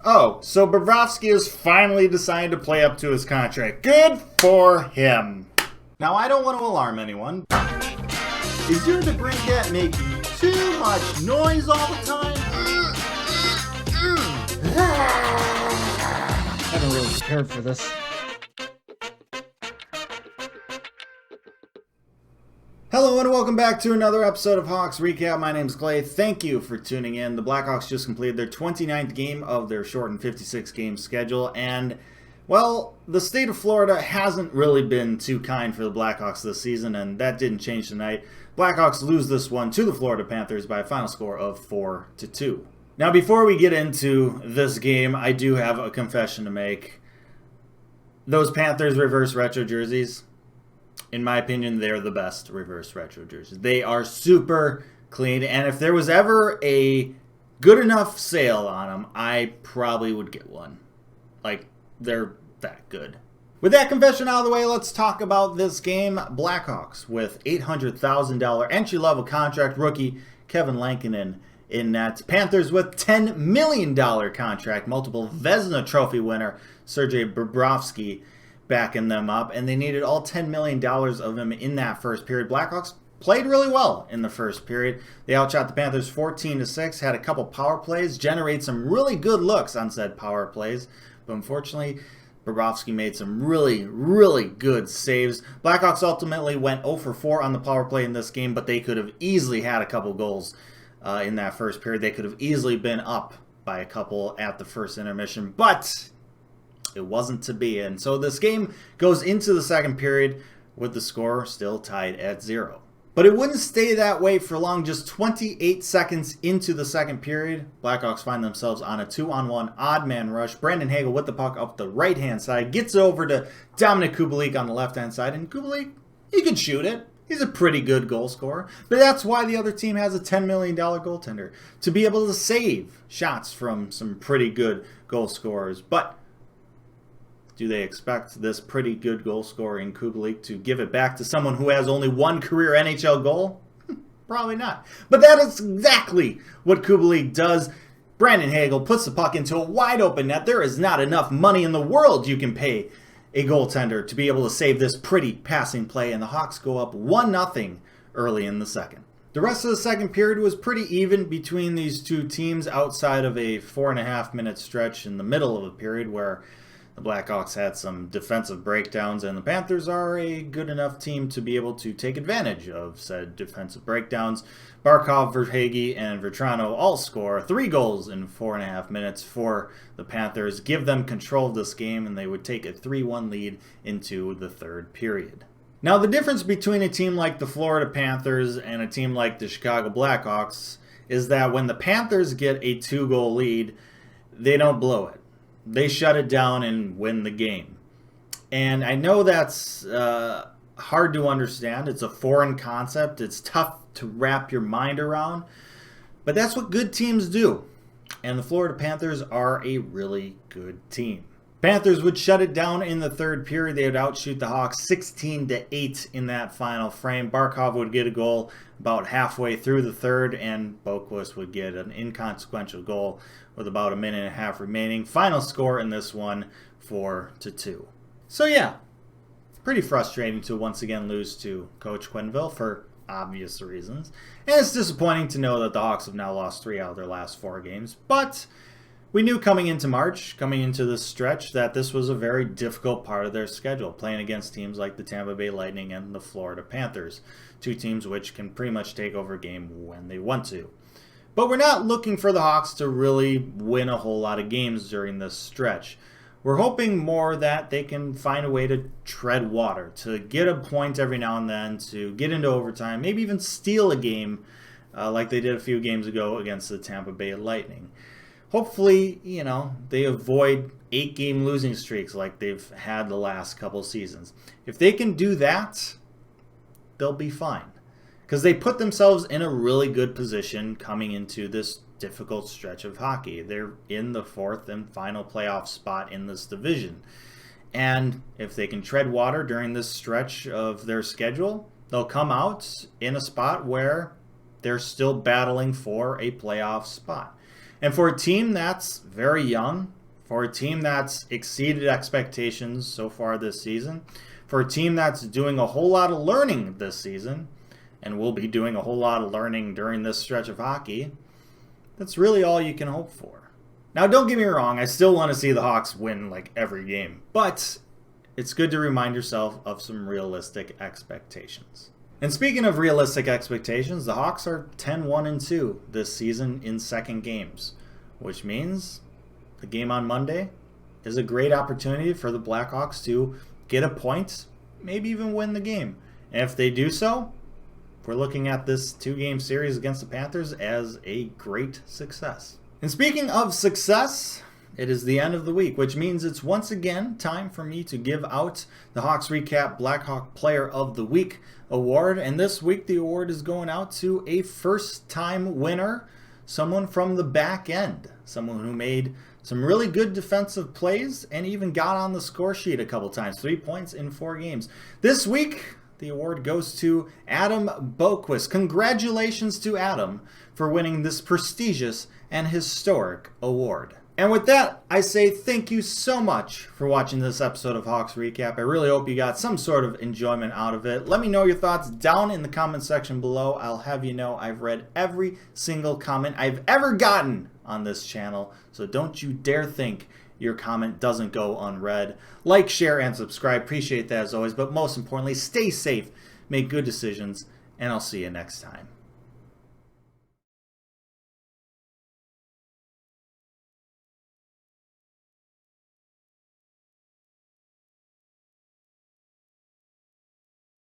Oh, so Bobrovsky has finally decided to play up to his contract. Good for him. Now, I don't want to alarm anyone. Is your DeBrincat making too much noise all the time? I haven't really prepared for this. Hello and welcome back to another episode of Hawks Recap. My name is Clay. Thank you for tuning in. The Blackhawks just completed their 29th game of their shortened 56-game schedule, and, well, the state of Florida hasn't really been too kind for the Blackhawks this season, and that didn't change tonight. Blackhawks lose this one to the Florida Panthers by a final score of 4-2. Now, before we get into this game, I do have a confession to make. Those Panthers reverse retro jerseys, in my opinion, they're the best reverse retro jerseys. They are super clean, and if there was ever a good enough sale on them, I probably would get one. Like, they're that good. With that confession out of the way, let's talk about this game. Blackhawks with $800,000 entry-level contract rookie Kevin Lankinen in net. Panthers with $10 million contract, multiple Vezina Trophy winner Sergei Bobrovsky backing them up, and they needed all $10 million of him in that first period. Blackhawks played really well in the first period. They outshot the Panthers 14-6, had a couple power plays, generate some really good looks on said power plays, but unfortunately, Bobrovsky made some really good saves. Blackhawks ultimately went 0 for 4 on the power play in this game, but they could have easily had a couple goals in that first period. They could have easily been up by a couple at the first intermission, but it wasn't to be, and so this game goes into the second period with the score still tied at 0. But it wouldn't stay that way for long. Just 28 seconds into the second period, Blackhawks find themselves on a 2-on-1 odd man rush. Brandon Hagel with the puck up the right-hand side, gets it over to Dominik Kubalik on the left-hand side, and Kubalik, he can shoot it. He's a pretty good goal scorer, but that's why the other team has a $10 million goaltender, to be able to save shots from some pretty good goal scorers. But do they expect this pretty good goal scorer in Kubalik to give it back to someone who has only one career NHL goal? Probably not. But that is exactly what Kubalik does. Brandon Hagel puts the puck into a wide open net. There is not enough money in the world you can pay a goaltender to be able to save this pretty passing play, and the Hawks go up 1-0 early in the second. The rest of the second period was pretty even between these two teams outside of a 4.5-minute stretch in the middle of a period where the Blackhawks had some defensive breakdowns, and the Panthers are a good enough team to be able to take advantage of said defensive breakdowns. Barkov, Verhaeghe, and Vetrano all score 3 goals in 4.5 minutes for the Panthers, give them control of this game, and they would take a 3-1 lead into the third period. Now, the difference between a team like the Florida Panthers and a team like the Chicago Blackhawks is that when the Panthers get a 2-goal lead, they don't blow it. They shut it down and win the game. And I know that's hard to understand. It's a foreign concept. It's tough to wrap your mind around. But that's what good teams do. And the Florida Panthers are a really good team. Panthers would shut it down in the third period. They would outshoot the Hawks 16-8 in that final frame. Barkov would get a goal about halfway through the third, and Boquist would get an inconsequential goal with about a minute and a half remaining. Final score in this one, 4-2. So yeah, pretty frustrating to once again lose to Coach Quenneville for obvious reasons. And it's disappointing to know that the Hawks have now lost 3 out of their last 4 games. But we knew coming into March, coming into this stretch, that this was a very difficult part of their schedule, playing against teams like the Tampa Bay Lightning and the Florida Panthers, 2 teams which can pretty much take over a game when they want to. But we're not looking for the Hawks to really win a whole lot of games during this stretch. We're hoping more that they can find a way to tread water, to get a point every now and then, to get into overtime, maybe even steal a game like they did a few games ago against the Tampa Bay Lightning. Hopefully, they avoid 8-game losing streaks like they've had the last couple seasons. If they can do that, they'll be fine. Because they put themselves in a really good position coming into this difficult stretch of hockey. They're in the 4th and final playoff spot in this division. And if they can tread water during this stretch of their schedule, they'll come out in a spot where they're still battling for a playoff spot. And for a team that's very young, for a team that's exceeded expectations so far this season, for a team that's doing a whole lot of learning this season, and will be doing a whole lot of learning during this stretch of hockey, that's really all you can hope for. Now, don't get me wrong, I still want to see the Hawks win like every game, but it's good to remind yourself of some realistic expectations. And speaking of realistic expectations, the Hawks are 10-1-2 this season in second games, which means the game on Monday is a great opportunity for the Blackhawks to get a point, maybe even win the game. And if they do so, we're looking at this 2-game series against the Panthers as a great success. And speaking of success, it is the end of the week, which means it's once again time for me to give out the Hawks Recap Blackhawk Player of the Week award. And this week the award is going out to a first-time winner, someone from the back end, someone who made some really good defensive plays and even got on the score sheet a couple times. 3 points in 4 games. This week, the award goes to Adam Boquist. Congratulations to Adam for winning this prestigious and historic award. And with that, I say thank you so much for watching this episode of Hawks Recap. I really hope you got some sort of enjoyment out of it. Let me know your thoughts down in the comment section below. I'll have you know I've read every single comment I've ever gotten on this channel, so don't you dare think your comment doesn't go unread. Like, share, and subscribe. Appreciate that as always, but most importantly, stay safe, make good decisions, and I'll see you next time.